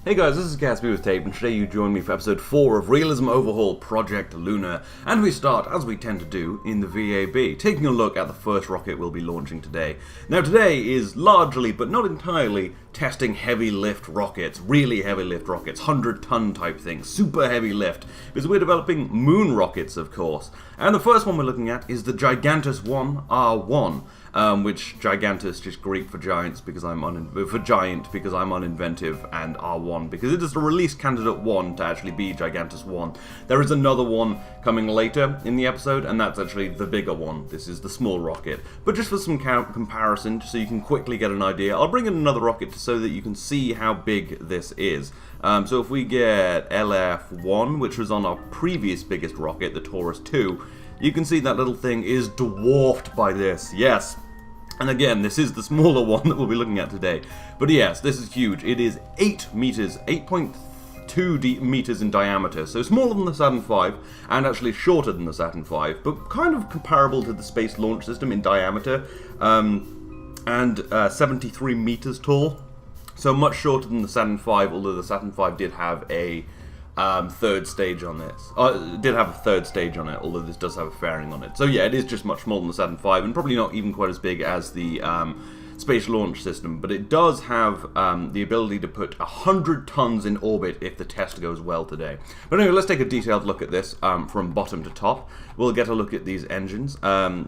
Hey guys, this is Gatsby with Tape, and today you join me for episode 4 of Realism Overhaul Project Luna, and we start, as we tend to do, in the VAB, taking a look at the first rocket we'll be launching today. Now today is largely, but not entirely, testing heavy lift rockets, really heavy lift rockets, 100-ton type things, super heavy lift, because we're developing moon rockets, of course. And the first one we're looking at is the Gigantis One R2. Which Gigantis, just Greek for giants because I'm giant because I'm uninventive, and R1 because it is the release candidate 1 to actually be Gigantis 1. There is another one coming later in the episode, and that's actually the bigger one. This is the small rocket. But just for some comparison, so you can quickly get an idea, I'll bring in another rocket so that you can see how big this is. So if we get LF1, which was on our previous biggest rocket, the Taurus 2, you can see that little thing is dwarfed by this, yes. And again, this is the smaller one that we'll be looking at today. But yes, this is huge. It is 8 meters, 8.2 meters in diameter, so smaller than the Saturn V, and actually shorter than the Saturn V, but kind of comparable to the Space Launch System in diameter, and 73 meters tall. So much shorter than the Saturn V, although the Saturn V did have a third stage on this. It did have a third stage on it, although this does have a fairing on it. So yeah, it is just much smaller than the Saturn V, and probably not even quite as big as the Space Launch System, but it does have the ability to put 100 tons in orbit if the test goes well today. But anyway, let's take a detailed look at this from bottom to top. We'll get a look at these engines.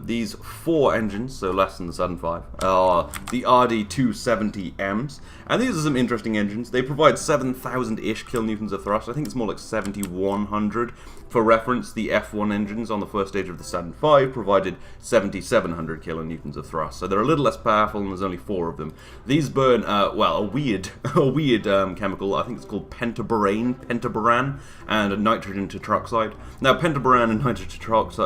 These 4 engines, so less than the Saturn V, are the RD270Ms, and these are some interesting engines. They provide 7,000-ish kilonewtons of thrust. I think it's more like 7,100. For reference, the F1 engines on the first stage of the Saturn V provided 7,700 kilonewtons of thrust, so they're a little less powerful, and there's only 4 of them. These burn, well, a weird chemical. I think it's called pentaboran, and nitrogen tetroxide. Now, pentaboran and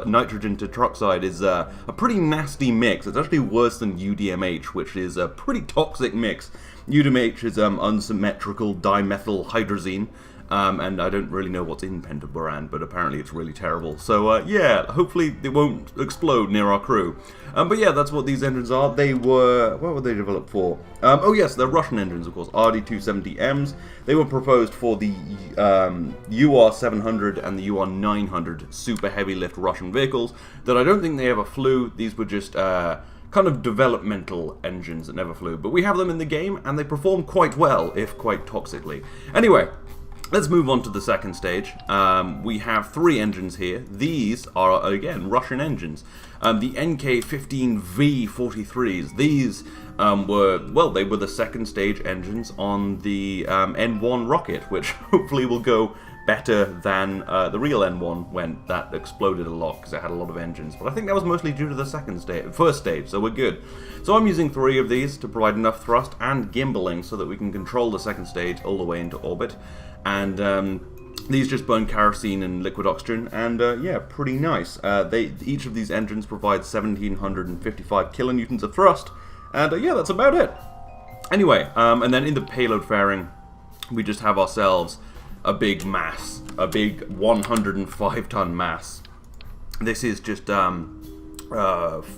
nitrogen tetroxide is a pretty nasty mix. It's actually worse than UDMH, which is a pretty toxic mix. UDMH is unsymmetrical dimethyl hydrazine. And I don't really know what's in pentaboran, but apparently it's really terrible. So, yeah, hopefully they won't explode near our crew. But yeah, that's what these engines are. They were... what were they developed for? Oh yes, they're Russian engines, of course, RD270Ms. They were proposed for the UR700 and the UR900 super heavy lift Russian vehicles that I don't think they ever flew. These were just... kind of developmental engines that never flew. But we have them in the game, and they perform quite well, if quite toxically. Anyway... let's move on to the second stage. We have 3 engines here. These are, again, Russian engines. The NK-15V-43s. These were, well, they were the second stage engines on the N1 rocket, which hopefully will go better than the real N1 when that exploded a lot because it had a lot of engines. But I think that was mostly due to the first stage, so we're good. So I'm using 3 of these to provide enough thrust and gimbaling so that we can control the second stage all the way into orbit. And these just burn kerosene and liquid oxygen, and yeah, pretty nice. Each of these engines provides 1,755 kilonewtons of thrust, and yeah, that's about it. Anyway, and then in the payload fairing, we just have ourselves a big mass, a big 105-ton mass. This is just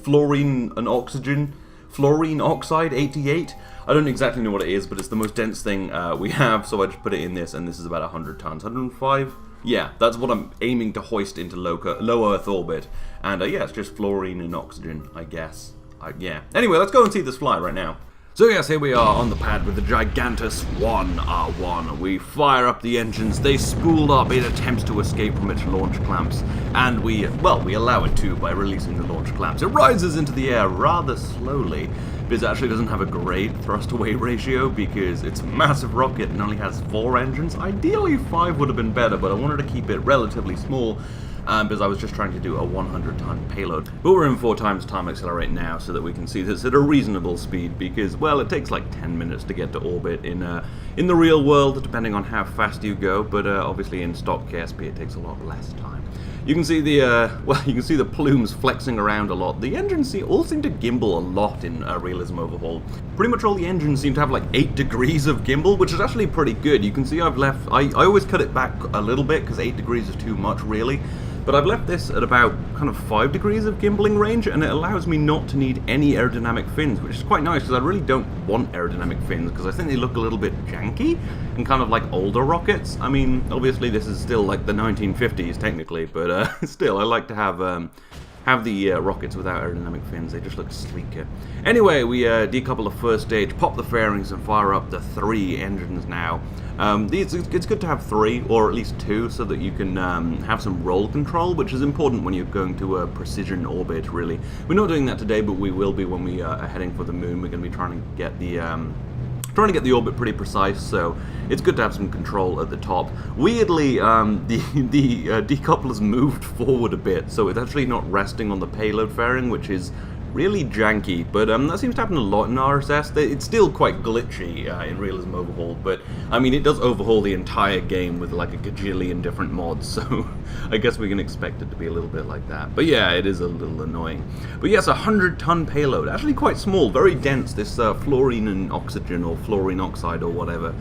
fluorine and oxygen, fluorine oxide 88. I don't exactly know what it is, but it's the most dense thing we have, so I just put it in this, and this is about 100 tons. 105? Yeah, that's what I'm aiming to hoist into low Earth orbit. And yeah, it's just fluorine and oxygen, I guess. Yeah. Anyway, let's go and see this fly right now. So yes, here we are on the pad with the Gigantis One R2. We fire up the engines, they spool up, it attempts to escape from its launch clamps, and we allow it to by releasing the launch clamps. It rises into the air rather slowly, because it actually doesn't have a great thrust-to-weight ratio, because it's a massive rocket and only has 4 engines. Ideally 5 would have been better, but I wanted to keep it relatively small, because I was just trying to do a 100-ton payload. But we're in 4 times time accelerate now so that we can see this at a reasonable speed, because, well, it takes like 10 minutes to get to orbit in the real world, depending on how fast you go, but obviously in stock KSP it takes a lot less time. You can see the plumes flexing around a lot. The engines all seem to gimbal a lot in Realism Overhaul. Pretty much all the engines seem to have like 8 degrees of gimbal, which is actually pretty good. You can see I always cut it back a little bit because 8 degrees is too much, really. But I've left this at about kind of 5 degrees of gimbaling range, and it allows me not to need any aerodynamic fins, which is quite nice, because I really don't want aerodynamic fins, because I think they look a little bit janky, and kind of like older rockets. I mean, obviously this is still like the 1950s, technically, but still, I like to have the rockets without aerodynamic fins. They just look sleeker. Anyway, we decouple the first stage, pop the fairings, and fire up the 3 engines now. It's good to have 3, or at least 2, so that you can have some roll control, which is important when you're going to a precision orbit, really. We're not doing that today, but we will be when we are heading for the moon. We're going to be trying to get the orbit pretty precise, so it's good to have some control at the top. Weirdly, the decoupler's moved forward a bit, so it's actually not resting on the payload fairing, which is really janky, but that seems to happen a lot in RSS. It's still quite glitchy in Realism Overhaul, but I mean, it does overhaul the entire game with like a gajillion different mods, so I guess we can expect it to be a little bit like that. But yeah, it is a little annoying. But yes, 100-ton payload, actually quite small, very dense. This fluorine and oxygen, or fluorine oxide, or whatever,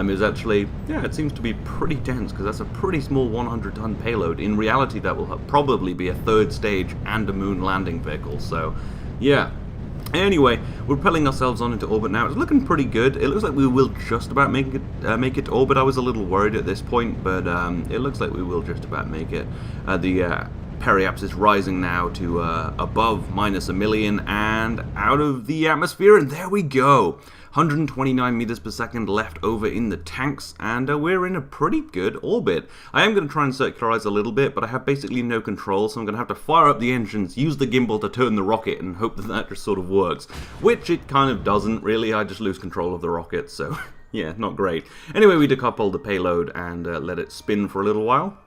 is actually, yeah, it seems to be pretty dense, because that's a pretty small 100-ton payload. In reality, that will probably be a 3rd stage and a moon landing vehicle, so yeah. Anyway, we're propelling ourselves on into orbit now. It's looking pretty good. It looks like we will just about make it to orbit. I was a little worried at this point, but it looks like we will just about make it. The periaps is rising now to above -1 million and out of the atmosphere, and there we go. 129 meters per second left over in the tanks, and we're in a pretty good orbit. I am going to try and circularize a little bit, but I have basically no control, so I'm going to have to fire up the engines, use the gimbal to turn the rocket, and hope that that just sort of works. Which it kind of doesn't, really. I just lose control of the rocket, so yeah, not great. Anyway, we decouple the payload and let it spin for a little while.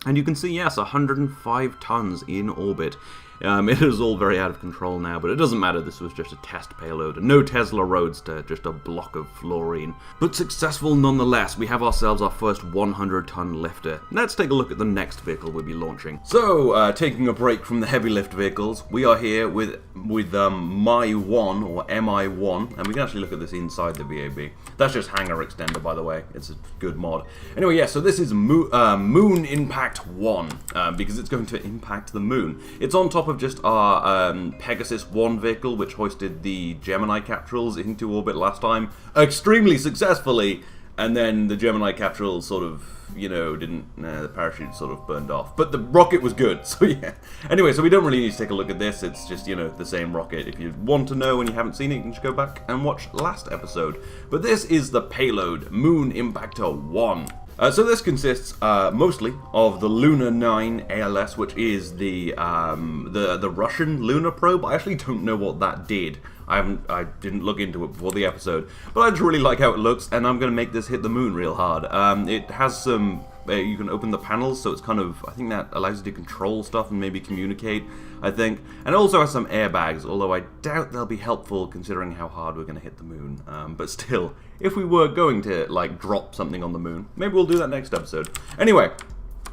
And you can see, yes, 105 tons in orbit. It is all very out of control now, but it doesn't matter. This was just a test payload, and no Tesla Roadster, just a block of fluorine. But successful nonetheless. We have ourselves our first 100-ton lifter. Let's take a look at the next vehicle we'll be launching. So, taking a break from the heavy lift vehicles, we are here with MI1, or MI1, and we can actually look at this inside the VAB. That's just hangar extender, by the way. It's a good mod. Anyway, yeah, so this is Moon Impact 1, because it's going to impact the moon. It's on top of just our Pegasus 1 vehicle, which hoisted the Gemini capsules into orbit last time extremely successfully, and then the Gemini capsule sort of, you know, the parachute sort of burned off. But the rocket was good, so yeah. Anyway, so we don't really need to take a look at this. It's just, you know, the same rocket. If you want to know and you haven't seen it, you can just go back and watch last episode. But this is the payload, Moon Impactor 1. So this consists mostly of the Luna 9 ALS, which is the Russian lunar probe. I actually don't know what that did. I didn't look into it before the episode, but I just really like how it looks, and I'm going to make this hit the moon real hard. It has some, you can open the panels, so it's kind of, I think that allows you to control stuff and maybe communicate, I think. And it also has some airbags, although I doubt they'll be helpful considering how hard we're going to hit the moon. But still, if we were going to, like, drop something on the moon, maybe we'll do that next episode. Anyway,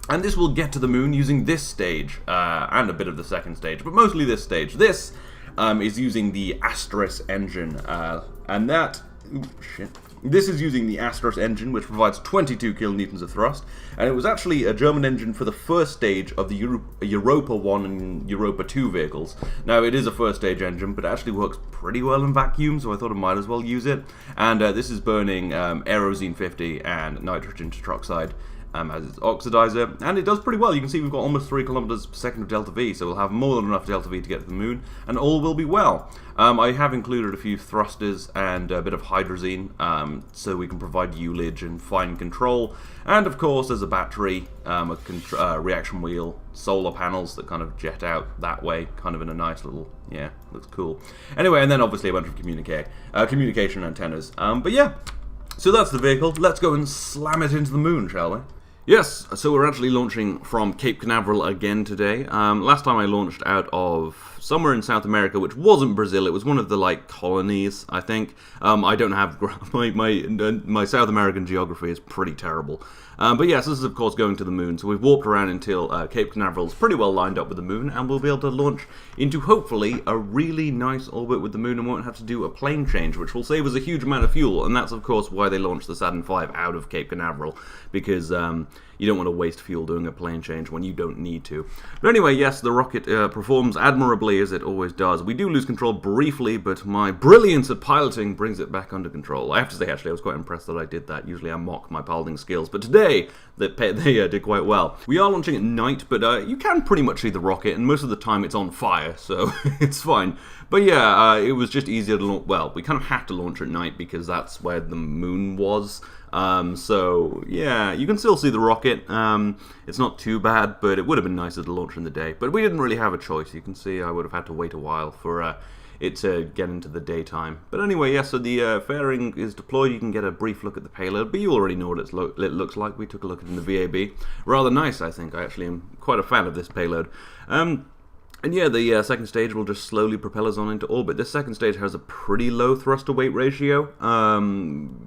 and this will get to the moon using this stage, and a bit of the second stage, but mostly this stage. This is using the Astros engine, and that... Ooh, shit. This is using the Astros engine, which provides 22 kilonewtons of thrust, and it was actually a German engine for the first stage of the Europa 1 and Europa 2 vehicles. Now, it is a first stage engine, but it actually works pretty well in vacuum, so I thought I might as well use it. And this is burning Aerozine 50 and nitrogen tetroxide as its oxidizer, and it does pretty well. You can see we've got almost 3 kilometers per second of delta V, so we'll have more than enough delta V to get to the moon, and all will be well. I have included a few thrusters and a bit of hydrazine, so we can provide ullage and fine control, and of course there's a battery, a reaction wheel, solar panels that kind of jet out that way, kind of in a nice little, yeah, looks cool. Anyway, and then obviously a bunch of communication antennas, but yeah. So that's the vehicle. Let's go and slam it into the moon, shall we? Yes, so we're actually launching from Cape Canaveral again today. Last time I launched out of somewhere in South America, which wasn't Brazil. It was one of the, like, colonies, I think. I don't have... my South American geography is pretty terrible. But yes, this is, of course, going to the moon. So we've warped around until Cape Canaveral is pretty well lined up with the moon, and we'll be able to launch into, hopefully, a really nice orbit with the moon and won't have to do a plane change, which will save us a huge amount of fuel. And that's, of course, why they launched the Saturn V out of Cape Canaveral, because you don't want to waste fuel doing a plane change when you don't need to. But anyway, yes, the rocket performs admirably, as it always does. We do lose control briefly, but my brilliance at piloting brings it back under control. I have to say, actually, I was quite impressed that I did that. Usually I mock my piloting skills, but today they did quite well. We are launching at night, but you can pretty much see the rocket, and most of the time it's on fire, so it's fine. But yeah, it was just easier to launch. Well, we kind of had to launch at night because that's where the moon was. So yeah, you can still see the rocket. It's not too bad, but it would have been nicer to launch in the day. But we didn't really have a choice. You can see I would have had to wait a while for it to get into the daytime. But anyway, yeah, so the fairing is deployed. You can get a brief look at the payload, but you already know what it looks like. We took a look at it in the VAB. Rather nice, I think. I actually am quite a fan of this payload. And yeah, the second stage will just slowly propel us on into orbit. This second stage has a pretty low thrust-to-weight ratio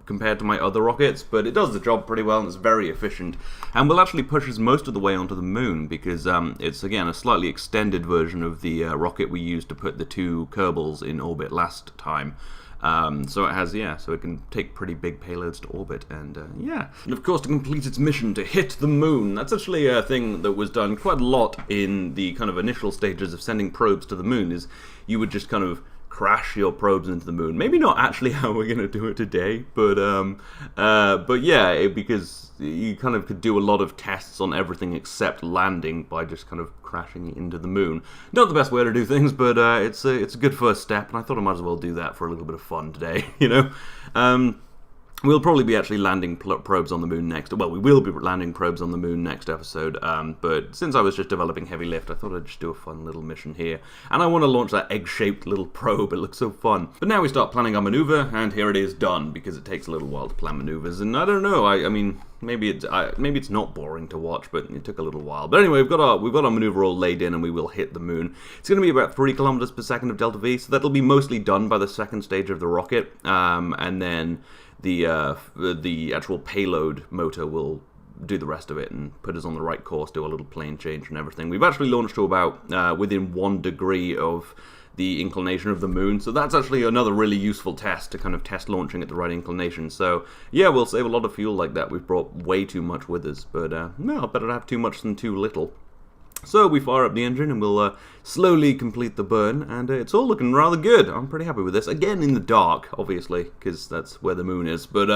compared to my other rockets, but it does the job pretty well and it's very efficient. And will actually push us most of the way onto the moon because it's, again, a slightly extended version of the rocket we used to put the two Kerbals in orbit last time. So it has, yeah, so it can take pretty big payloads to orbit, and yeah. And of course, to complete its mission, to hit the moon. That's actually a thing that was done quite a lot in the kind of initial stages of sending probes to the moon, is you would just kind of crash your probes into the moon. Maybe not actually how we're going to do it today, but yeah, because you kind of could do a lot of tests on everything except landing by just kind of crashing into the moon. Not the best way to do things, but it's a good first step, and I thought I might as well do that for a little bit of fun today, you know? We'll probably be actually landing probes on the moon next. Well, we will be landing probes on the moon next episode, but since I was just developing heavy lift, I thought I'd just do a fun little mission here. And I want to launch that egg-shaped little probe. It looks so fun. But now we start planning our maneuver, and here it is done, because it takes a little while to plan maneuvers. And I don't know, I mean, maybe it's not boring to watch, but it took a little while. But anyway, we've got our maneuver all laid in, and we will hit the moon. It's going to be about 3 kilometers per second of delta V, so that'll be mostly done by the second stage of the rocket, and then the actual payload motor will do the rest of it and put us on the right course, do a little plane change and everything. We've actually launched to about within 1 degree of the inclination of the moon, so that's actually another really useful test to kind of test launching at the right inclination. So yeah, we'll save a lot of fuel like that. We've brought way too much with us, but no, better to have too much than too little. So we fire up the engine and we'll slowly complete the burn, and it's all looking rather good. I'm pretty happy with this. Again, in the dark, obviously, because that's where the moon is. But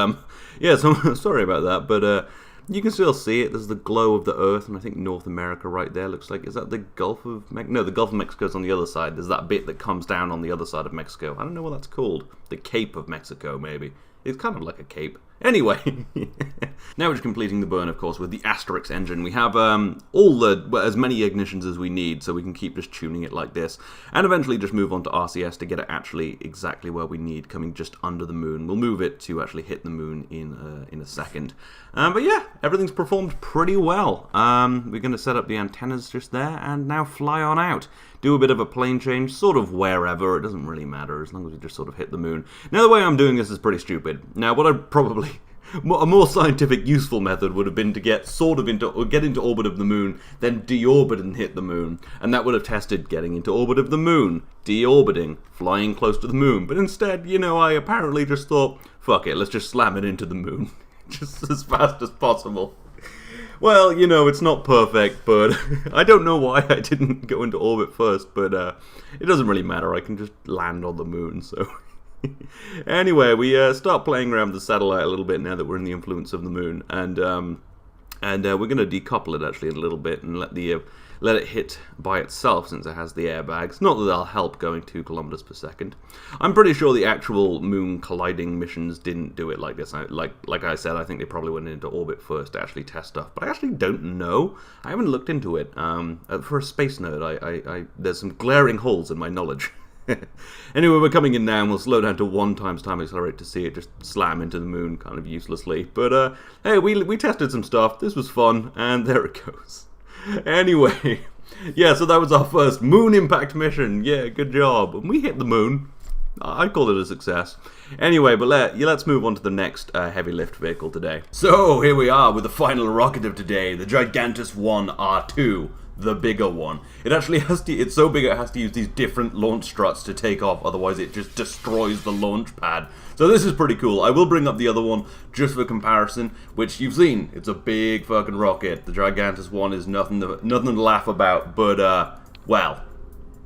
yeah, so sorry about that. But you can still see it. There's the glow of the Earth, and I think North America right there looks like, is that the Gulf of Mexico? No, the Gulf of Mexico's on the other side. There's that bit that comes down on the other side of Mexico. I don't know what that's called. The Cape of Mexico, maybe. It's kind of like a cape. Anyway, now we're just completing the burn, of course, with the Asterix engine. We have as many ignitions as we need, so we can keep just tuning it like this, and eventually just move on to RCS to get it actually exactly where we need, coming just under the moon. We'll move it to actually hit the moon in a second. But yeah, everything's performed pretty well. We're going to set up the antennas just there, and now fly on out. Do a bit of a plane change, sort of wherever. It doesn't really matter, as long as we just sort of hit the moon. Now, the way I'm doing this is pretty stupid. Now, what I'd probably... A more scientific, useful method would have been to get into orbit of the moon, then deorbit and hit the moon, and that would have tested getting into orbit of the moon, deorbiting, flying close to the moon. But instead, you know, I apparently just thought, fuck it, let's just slam it into the moon, just as fast as possible. Well, you know, it's not perfect, but I don't know why I didn't go into orbit first, but it doesn't really matter. I can just land on the moon, so... Anyway, we start playing around with the satellite a little bit now that we're in the influence of the moon, and we're going to decouple it actually a little bit and let it hit by itself, since it has the airbags. Not that they'll help going 2 kilometers per second. I'm pretty sure the actual moon colliding missions didn't do it like this. Like I said, I think they probably went into orbit first to actually test stuff, but I actually don't know. I haven't looked into it. For a space nerd, there's some glaring holes in my knowledge. Anyway, we're coming in now, and we'll slow down to 1 times time accelerate to see it just slam into the moon kind of uselessly. But hey, we tested some stuff. This was fun, and there it goes. Anyway, Yeah, so that was our first moon impact mission. Yeah, good job. And we hit the moon. I call it a success. Anyway, but let's move on to the next heavy lift vehicle today. So here we are with the final rocket of today, the Gigantis One R2, the bigger one. It actually has to, it's so big it has to use these different launch struts to take off, otherwise it just destroys the launch pad. So this is pretty cool. I will bring up the other one just for comparison, which you've seen. It's a big fucking rocket. The Gigantis One is nothing to laugh about, but well,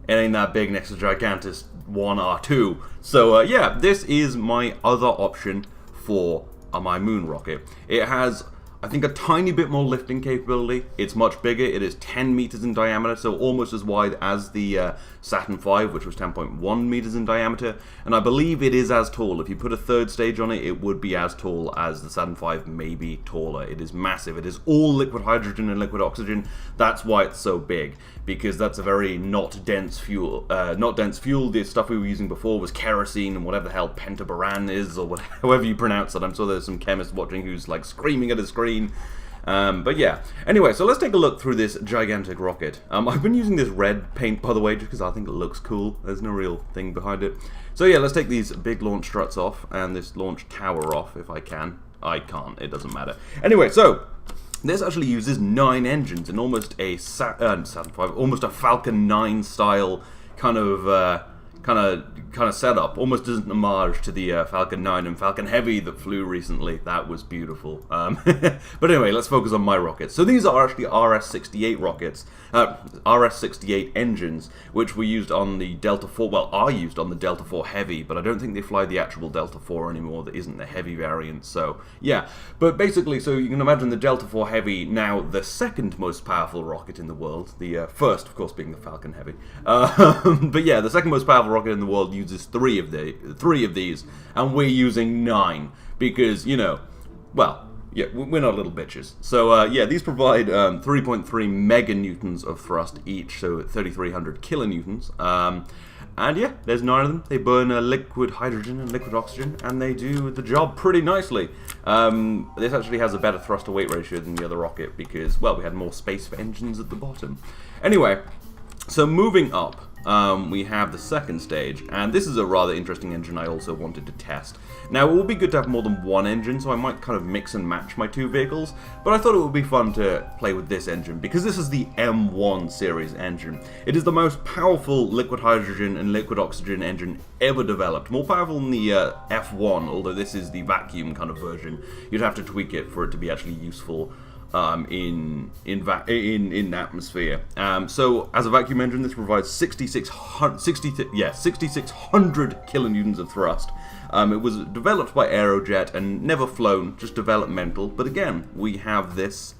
it ain't that big next to Gigantis One R2. So yeah, this is my other option for my moon rocket. It has, I think, a tiny bit more lifting capability. It's much bigger. It is 10 meters in diameter, so almost as wide as the Saturn V, which was 10.1 meters in diameter. And I believe it is as tall. If you put a third stage on it, it would be as tall as the Saturn V, maybe taller. It is massive. It is all liquid hydrogen and liquid oxygen. That's why it's so big, because that's a very not dense fuel. The stuff we were using before was kerosene and whatever the hell pentabaran is, or however you pronounce it. I'm sure there's some chemist watching who's like screaming at his screen. But yeah, anyway, so let's take a look through this gigantic rocket. I've been using this red paint, by the way, just because I think it looks cool. There's no real thing behind it. So yeah, let's take these big launch struts off and this launch tower off if I can. I can't, it doesn't matter. Anyway, so this actually uses 9 engines in almost a Saturn V, almost a Falcon 9 style kind of setup. Almost as an homage to the Falcon 9 and Falcon Heavy that flew recently. That was beautiful. But anyway, let's focus on my rockets. So these are actually RS-68 rockets, RS-68 engines, which were used on the Delta IV, well, are used on the Delta IV Heavy, but I don't think they fly the actual Delta IV anymore. That isn't the Heavy variant, so yeah. But basically, so you can imagine the Delta IV Heavy, now the second most powerful rocket in the world, the first, of course, being the Falcon Heavy. But yeah, the second most powerful rocket in the world uses 3 of these, and we're using 9, because, you know, well, yeah, we're not little bitches. So yeah, these provide 3.3 meganewtons of thrust each, so 3,300 kilonewtons. And yeah, there's 9 of them. They burn liquid hydrogen and liquid oxygen, and they do the job pretty nicely. This actually has a better thrust to weight ratio than the other rocket because, well, we had more space for engines at the bottom. Anyway, so moving up, we have the second stage, and this is a rather interesting engine I also wanted to test. Now, it would be good to have more than one engine, so I might kind of mix and match my 2 vehicles, but I thought it would be fun to play with this engine, because this is the M1 series engine. It is the most powerful liquid hydrogen and liquid oxygen engine ever developed. More powerful than the F1, although this is the vacuum kind of version. You'd have to tweak it for it to be actually useful in atmosphere. So as a vacuum engine, this provides 6,600 kilonewtons of thrust. It was developed by Aerojet and never flown, just developmental. But again, we have this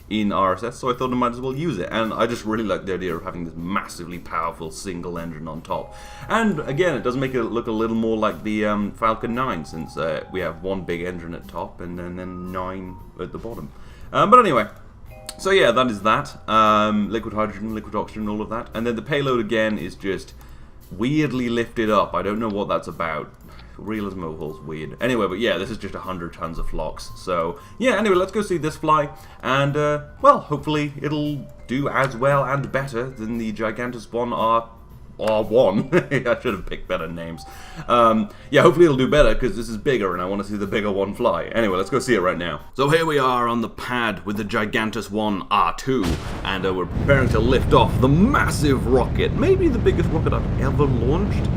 in RSS, so I thought I might as well use it. And I just really like the idea of having this massively powerful single engine on top. And again, it does make it look a little more like the Falcon 9, since we have 1 big engine at top and then 9 at the bottom. But anyway, so yeah, that is that. Liquid hydrogen, liquid oxygen, all of that. And then the payload again is just weirdly lifted up. I don't know what that's about. Realism Overhaul's weird. Anyway, but yeah, this is just 100 tons of flux. So yeah, anyway, let's go see this fly. And, well, hopefully it'll do as well and better than the Gigantis One R1. I should have picked better names. Yeah, hopefully it'll do better, because this is bigger and I want to see the bigger one fly. Anyway, let's go see it right now. So here we are on the pad with the Gigantis One R2, and we're preparing to lift off the massive rocket. Maybe the biggest rocket I've ever launched.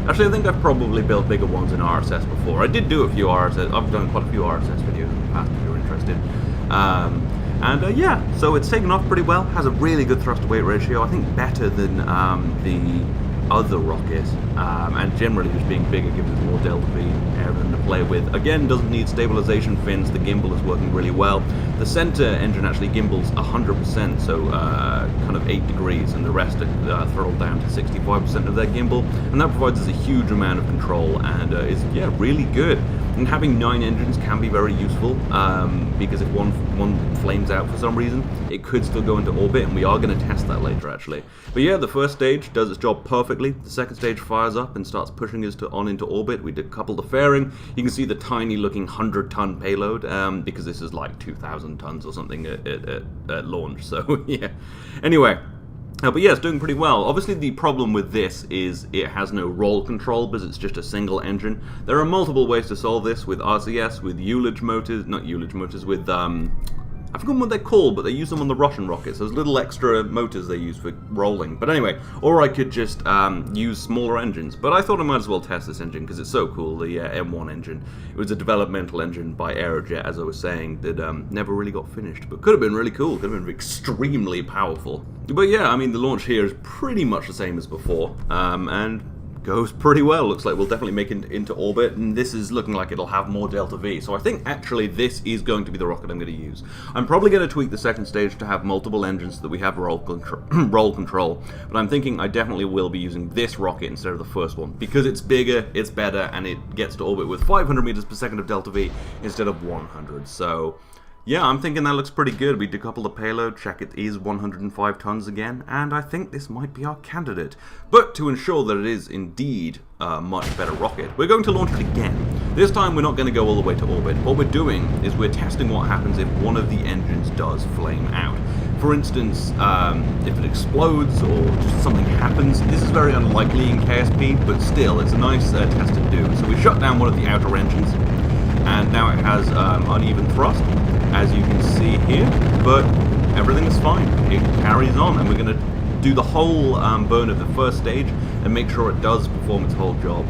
Actually, I think I've probably built bigger ones in RSS before. I did do a few RSS, I've done quite a few RSS videos in the past if you're interested. Yeah, so it's taken off pretty well, has a really good thrust to weight ratio, I think better than the other rocket, and generally just being bigger gives it more delta V airborne to play with. Again, doesn't need stabilization fins, the gimbal is working really well. The center engine actually gimbals 100%, so kind of 8 degrees, and the rest are throttled down to 65% of their gimbal, and that provides us a huge amount of control, and is, yeah, really good. And having 9 engines can be very useful, because if one flames out for some reason, it could still go into orbit, and we are going to test that later, actually. But yeah, the first stage does its job perfectly. The second stage fires up and starts pushing us on into orbit. We decouple the fairing. You can see the tiny-looking 100-ton payload, because this is like 2,000 tons or something at launch, so yeah. Anyway, But yeah, it's doing pretty well. Obviously, the problem with this is it has no roll control because it's just a single engine. There are multiple ways to solve this with RCS, with Ullage motors, not Ullage motors, with I've forgotten what they're called, but they use them on the Russian rockets. There's little extra motors they use for rolling. But anyway, or I could just use smaller engines. But I thought I might as well test this engine because it's so cool, the M1 engine. It was a developmental engine by Aerojet, as I was saying, that never really got finished. But could have been really cool, could have been extremely powerful. But yeah, I mean, the launch here is pretty much the same as before. And goes pretty well. Looks like we'll definitely make it into orbit, and this is looking like it'll have more Delta V. So I think actually this is going to be the rocket I'm going to use. I'm probably going to tweak the second stage to have multiple engines so that we have roll control, but I'm thinking I definitely will be using this rocket instead of the first one because it's bigger, it's better, and it gets to orbit with 500 meters per second of Delta V instead of 100. So yeah, I'm thinking that looks pretty good. We decoupled the payload, check it is 105 tons again, and I think this might be our candidate. But to ensure that it is indeed a much better rocket, we're going to launch it again. This time we're not going to go all the way to orbit. What we're doing is we're testing what happens if one of the engines does flame out. For instance, if it explodes or just something happens. This is very unlikely in KSP, but still, it's a nice test to do. So we shut down one of the outer engines, and now it has uneven thrust, as you can see here, but everything is fine. It carries on, and we're going to do the whole burn of the first stage and make sure it does perform its whole job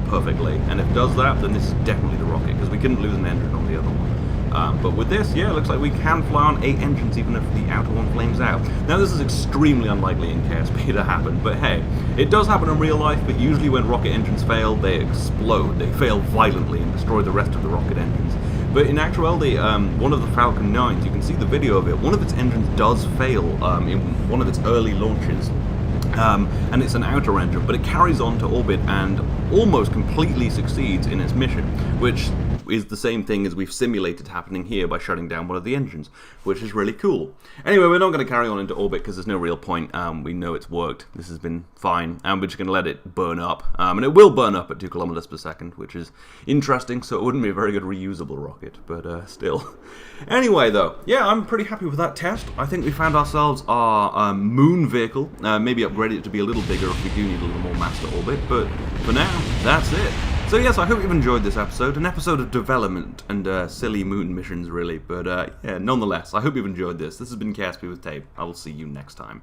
perfectly. And if it does that, then this is definitely the rocket, because we couldn't lose an engine on the other one. But with this, yeah, it looks like we can fly on 8 engines even if the outer one flames out. Now, this is extremely unlikely in KSP to happen, but hey, it does happen in real life, but usually when rocket engines fail, they explode. They fail violently and destroy the rest of the rocket engines. But in actuality, one of the Falcon 9s, you can see the video of it, one of its engines does fail in one of its early launches. And it's an outer engine, but it carries on to orbit and almost completely succeeds in its mission, which is the same thing as we've simulated happening here by shutting down one of the engines, which is really cool. Anyway, we're not going to carry on into orbit because there's no real point. We know it's worked. This has been fine, and we're just going to let it burn up. And it will burn up at 2 kilometers per second, which is interesting, so it wouldn't be a very good reusable rocket, but still. Anyway, though, yeah, I'm pretty happy with that test. I think we found ourselves our moon vehicle. Maybe upgrade it to be a little bigger if we do need a little more mass to orbit, but for now, that's it. So yes, I hope you've enjoyed this episode, an episode of development and silly moon missions really, but yeah, nonetheless, I hope you've enjoyed this. This has been KSP with Tape. I will see you next time.